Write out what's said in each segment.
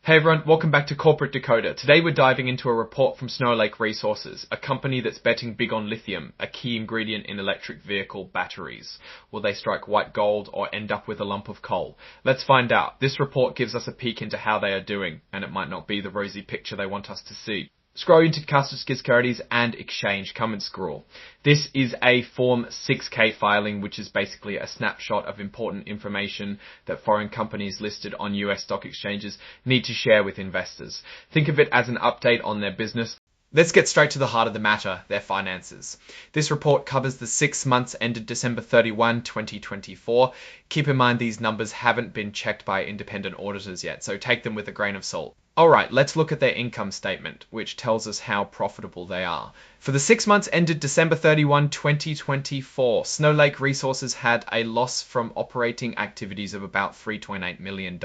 Hey everyone, welcome back to Corporate Decoder. Today we're diving into a report from Snow Lake Resources, a company that's betting big on lithium, a key ingredient in electric vehicle batteries. Will they strike white gold or end up with a lump of coal? Let's find out. This report gives us a peek into how they are doing, and it might not be the rosy picture they want us to see. Scroll into custody securities and exchange. Come and scroll. This is a Form 6K filing, which is basically a snapshot of important information that foreign companies listed on US stock exchanges need to share with investors. Think of it as an update on their business. Let's get straight to the heart of the matter, their finances. This report covers the 6 months ended December 31, 2024. Keep in mind these numbers haven't been checked by independent auditors yet, so take them with a grain of salt. Alright, let's look at their income statement, which tells us how profitable they are. For the 6 months ended December 31, 2024, Snow Lake Resources had a loss from operating activities of about $3.8 million.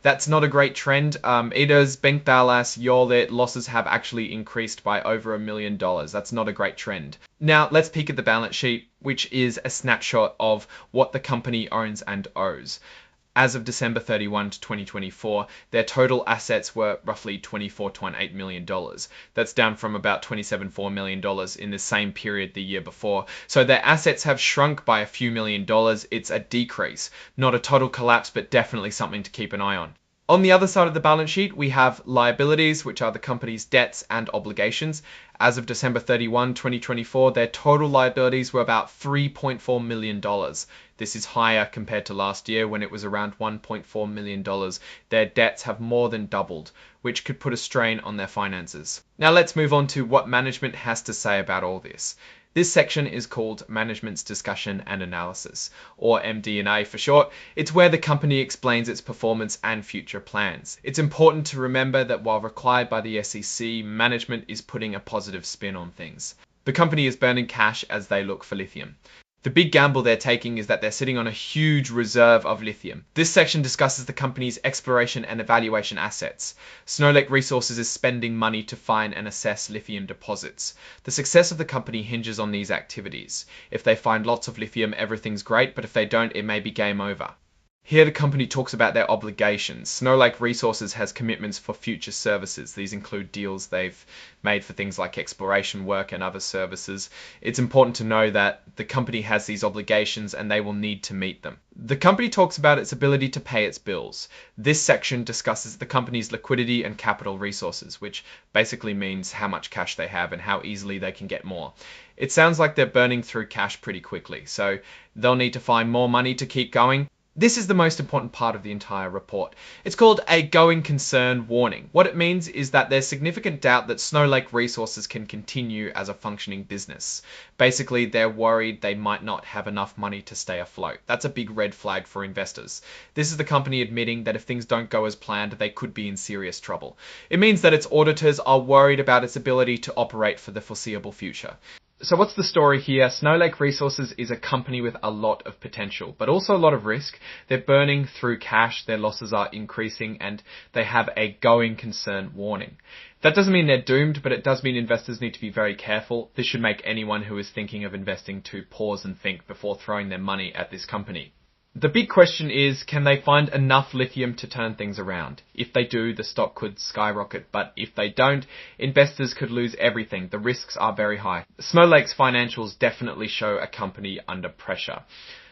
That's not a great trend. Ida's Bengdalas Yolit losses have actually increased by over $1 million. That's not a great trend. Now, let's peek at the balance sheet, which is a snapshot of what the company owns and owes. As of December 31, 2024, their total assets were roughly $24.8 million. That's down from about $27.4 million in the same period the year before. So their assets have shrunk by a few $1,000,000. It's a decrease, not a total collapse, but definitely something to keep an eye on. On the other side of the balance sheet, we have liabilities, which are the company's debts and obligations. As of December 31, 2024, their total liabilities were about $3.4 million. This is higher compared to last year when it was around $1.4 million. Their debts have more than doubled, which could put a strain on their finances. Now let's move on to what management has to say about all this. This section is called Management's Discussion and Analysis, or MD&A for short. It's where the company explains its performance and future plans. It's important to remember that while required by the SEC, management is putting a positive spin on things. The company is burning cash as they look for lithium. The big gamble they're taking is that they're sitting on a huge reserve of lithium. This section discusses the company's exploration and evaluation assets. Snow Lake Resources is spending money to find and assess lithium deposits. The success of the company hinges on these activities. If they find lots of lithium, everything's great, but if they don't, it may be game over. Here the company talks about their obligations. Snow Lake Resources has commitments for future services. These include deals they've made for things like exploration work and other services. It's important to know that the company has these obligations and they will need to meet them. The company talks about its ability to pay its bills. This section discusses the company's liquidity and capital resources, which basically means how much cash they have and how easily they can get more. It sounds like they're burning through cash pretty quickly, so they'll need to find more money to keep going. This is the most important part of the entire report. It's called a going concern warning. What it means is that there's significant doubt that Snow Lake Resources can continue as a functioning business. Basically, they're worried they might not have enough money to stay afloat. That's a big red flag for investors. This is the company admitting that if things don't go as planned, they could be in serious trouble. It means that its auditors are worried about its ability to operate for the foreseeable future. So what's the story here? Snow Lake Resources is a company with a lot of potential, but also a lot of risk. They're burning through cash, their losses are increasing, and they have a going concern warning. That doesn't mean they're doomed, but it does mean investors need to be very careful. This should make anyone who is thinking of investing to pause and think before throwing their money at this company. The big question is, can they find enough lithium to turn things around? If they do, the stock could skyrocket, but if they don't, investors could lose everything. The risks are very high. Snow Lake's financials definitely show a company under pressure.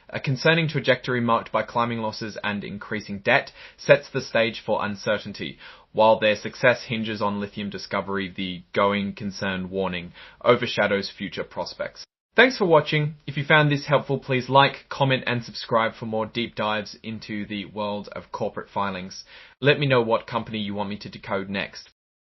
A concerning trajectory marked by climbing losses and increasing debt sets the stage for uncertainty. While their success hinges on lithium discovery, the going concern warning overshadows future prospects. Thanks for watching. If you found this helpful, please like, comment and subscribe for more deep dives into the world of corporate filings. Let me know what company you want me to decode next.